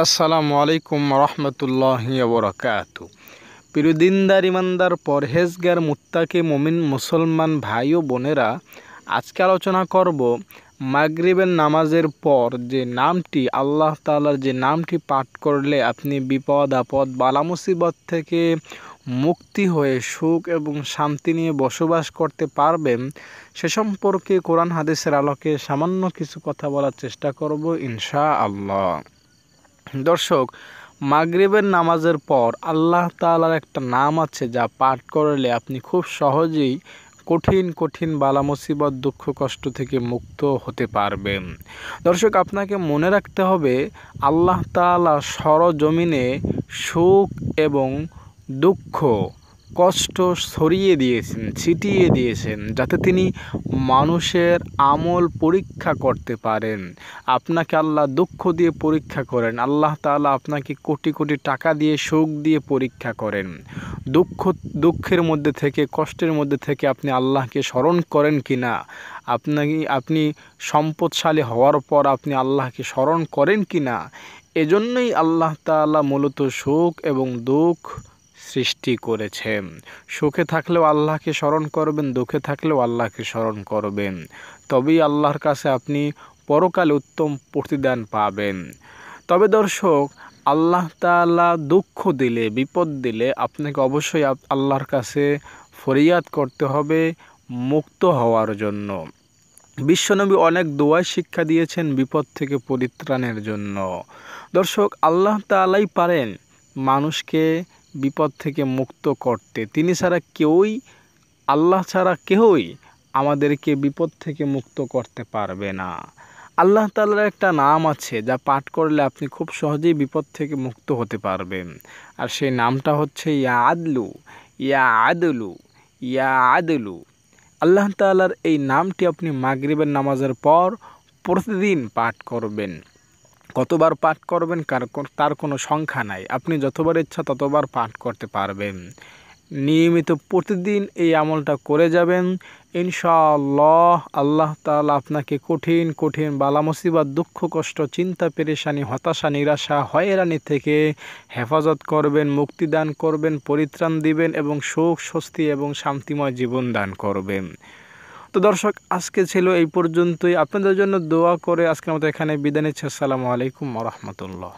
আসসালামু আলাইকুম রহমতুল্লাহি ওবরাকাতু। প্রিয় দিনদার ইমানদার পরহেজগার মুত্তাকি মুমিন মুসলমান ভাই ও বোনেরা, আজকে আলোচনা করব মাগরিবের নামাজের পর যে নামটি, আল্লাহ তাআলার যে নামটি পাঠ করলে আপনি বিপদ আপদ বালা মুসিবত থেকে মুক্তি হয়ে সুখ এবং শান্তি নিয়ে বসবাস করতে পারবেন, সে সম্পর্কে কোরআন হাদিসের আলোকে সামান্য কিছু কথা বলার চেষ্টা করব ইনশাআল্লাহ। দর্শক, মাগরিবের নামাজের পর আল্লাহ তাআলার একটা নাম আছে যা পাঠ করলে আপনি খুব সহজেই কঠিন কঠিন বালা মুসিবত দুঃখ কষ্ট থেকে মুক্ত হতে পারবেন। দর্শক, আপনাকে মনে রাখতে হবে আল্লাহ তাআলা সরজমিনে সুখ এবং দুঃখ কষ্ট ছড়িয়ে দিয়েছেন, ছিটিয়ে দিয়েছেন, যাতে তিনি মানুষের আমল পরীক্ষা করতে পারেন। আপনাকে আল্লাহ দুঃখ দিয়ে পরীক্ষা করেন, আল্লাহ তাআলা আপনাকে কোটি কোটি টাকা দিয়ে সুখ দিয়ে পরীক্ষা করেন। দুঃখের মধ্যে থেকে কষ্টের মধ্যে থেকে আপনি আল্লাহকে স্মরণ করেন কিনা, আপনি সম্পদশালী হওয়ার পর আপনি আল্লাহকে স্মরণ করেন কিনা, এজন্যই আল্লাহ তাআলা মূলত সুখ এবং দুঃখ সৃষ্টি করেছেন। সুখে থাকলেও আল্লাহকে স্মরণ করবেন, দুঃখে থাকলেও আল্লাহকে স্মরণ করবেন, তবেই আল্লাহর কাছে আপনি পরকালে উত্তম প্রতিদান পাবেন। তবে দর্শক, আল্লাহ তাআলা দুঃখ দিলে, বিপদ দিলে আপনাকে অবশ্যই আল্লাহর কাছে ফরিয়াদ করতে হবে মুক্ত হওয়ার জন্য। বিশ্বনবী অনেক দোয়া শিক্ষা দিয়েছেন বিপদ থেকে পরিত্রাণের জন্য। দর্শক, আল্লাহ তাআলাই পারেন মানুষকে বিপদ থেকে মুক্ত করতে। তিনি ছাড়া কেউই, আল্লাহ ছাড়া কেউই আমাদেরকে বিপদ থেকে মুক্ত করতে পারবে না। আল্লাহ তাআলার একটা নাম আছে যা পাঠ করলে আপনি খুব সহজেই বিপদ থেকে মুক্ত হতে পারবেন, আর সেই নামটা হচ্ছে ইয়া আদলু, ইয়া আদলু, ইয়া আদলু। আল্লাহ তাআলার এই নামটি আপনি মাগরিবের নামাজের পর প্রতিদিন পাঠ করবেন। কতবার পাঠ করবেন তার কোনো সংখ্যা নাই, আপনি যতবার ইচ্ছা ততবার পাঠ করতে পারবেন। নিয়মিত প্রতিদিন এই আমলটা করে যাবেন, ইনশাআল্লাহ আল্লাহ তাআলা আপনাকে কঠিন কঠিন বালা মুসিবত দুঃখ কষ্ট চিন্তা পেরেশানি হতাশা নিরাশা হয়রানি থেকে হেফাজত করবেন, মুক্তিদান করবেন, পরিত্রাণ দিবেন এবং সুখ স্বস্তি এবং শান্তিময় জীবন দান করবেন। তো দর্শক, আজকে ছিল এই পর্যন্তই। আপনাদের জন্য দোয়া করে আজকের মতো এখানে বিদায় নিচ্ছি। আসসালামু আলাইকুম ওয়া রাহমাতুল্লাহ।